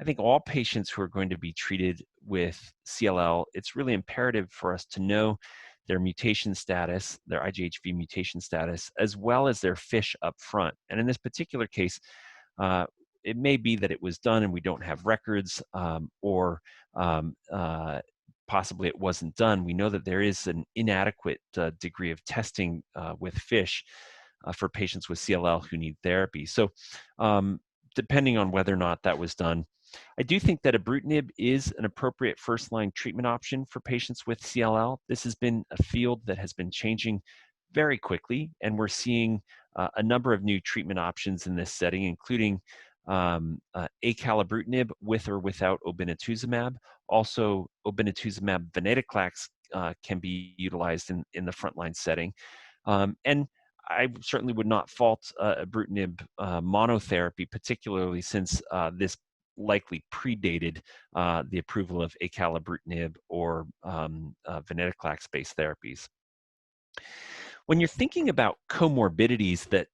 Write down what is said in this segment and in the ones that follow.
I think all patients who are going to be treated with CLL, it's really imperative for us to know their mutation status, their IGHV mutation status, as well as their FISH up front. And in this particular case, uh, it may be that it was done and we don't have records, or um, uh, possibly it wasn't done. We know that there is an inadequate degree of testing with FISH for patients with CLL who need therapy. So depending on whether or not that was done, I do think that ibrutinib is an appropriate first-line treatment option for patients with CLL. This has been a field that has been changing very quickly, and we're seeing a number of new treatment options in this setting, including acalabrutinib with or without obinutuzumab. Also, obinutuzumab venetoclax can be utilized in the frontline setting. And I certainly would not fault ibrutinib monotherapy, particularly since this likely predated the approval of acalabrutinib or venetoclax-based therapies. When you're thinking about comorbidities that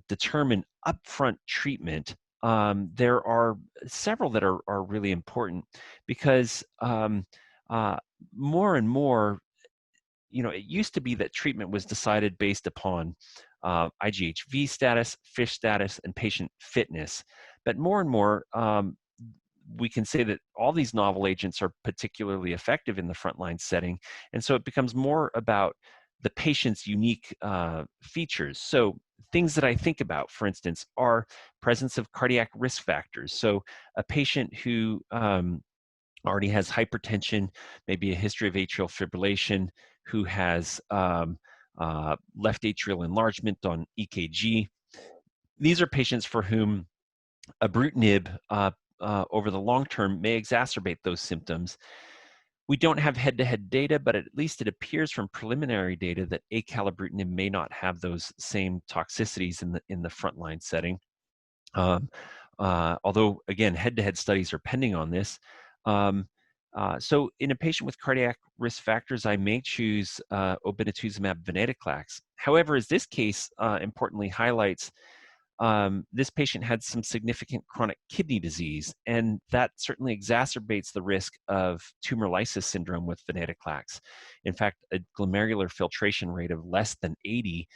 determine upfront treatment, there are several that are really important because more and more, it used to be that treatment was decided based upon IGHV status, FISH status, and patient fitness. But more and more, we can say that all these novel agents are particularly effective in the frontline setting. And so it becomes more about the patient's unique features. So things that I think about, for instance, are presence of cardiac risk factors. So a patient who already has hypertension, maybe a history of atrial fibrillation, who has left atrial enlargement on EKG. These are patients for whom ibrutinib over the long term may exacerbate those symptoms. We don't have head-to-head data, but at least it appears from preliminary data that acalabrutinib may not have those same toxicities in the frontline setting. Although, again, head-to-head studies are pending on this. So in a patient with cardiac risk factors, I may choose obinutuzumab venetoclax. However, as this case importantly highlights, this patient had some significant chronic kidney disease, and that certainly exacerbates the risk of tumor lysis syndrome with venetoclax. In fact, a glomerular filtration rate of less than 80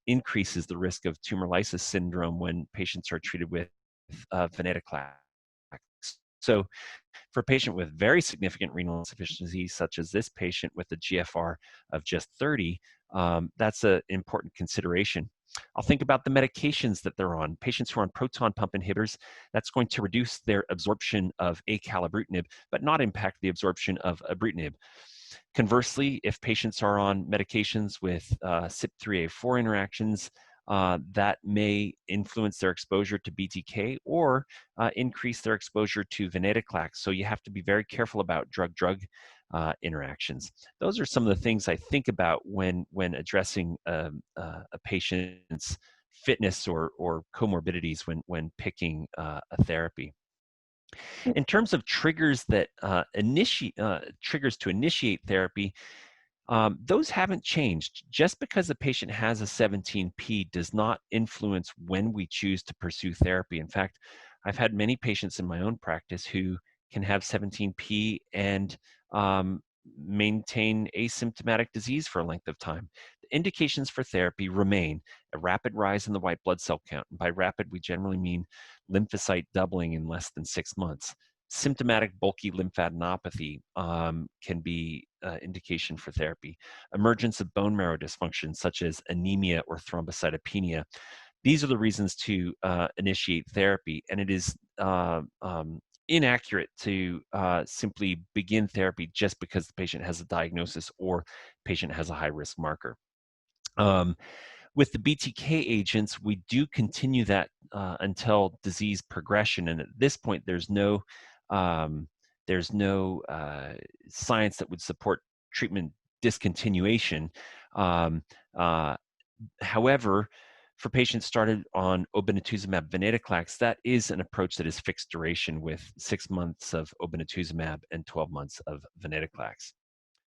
increases the risk of tumor lysis syndrome when patients are treated with venetoclax. So for a patient with very significant renal insufficiency, such as this patient with a GFR of just 30, that's an important consideration. I'll think about the medications that they're on. Patients who are on proton pump inhibitors, that's going to reduce their absorption of acalabrutinib, but not impact the absorption of ibrutinib. Conversely, if patients are on medications with CYP3A4 interactions, that may influence their exposure to BTK or increase their exposure to venetoclax. So you have to be very careful about drug-drug interactions. Those are some of the things I think about when addressing a patient's fitness or comorbidities when picking a therapy. In terms of triggers that triggers to initiate therapy, those haven't changed. Just because a patient has a 17P does not influence when we choose to pursue therapy. In fact, I've had many patients in my own practice who can have 17P and maintain asymptomatic disease for a length of time. The indications for therapy remain a rapid rise in the white blood cell count. And by rapid, we generally mean lymphocyte doubling in less than 6 months. Symptomatic bulky lymphadenopathy can be indication for therapy. Emergence of bone marrow dysfunction, such as anemia or thrombocytopenia. These are the reasons to initiate therapy, and it is inaccurate to simply begin therapy just because the patient has a diagnosis or patient has a high-risk marker. With the BTK agents, we do continue that until disease progression, and at this point, there's no science that would support treatment discontinuation. However, for patients started on obinutuzumab venetoclax, that is an approach that is fixed duration with 6 months of obinutuzumab and 12 months of venetoclax.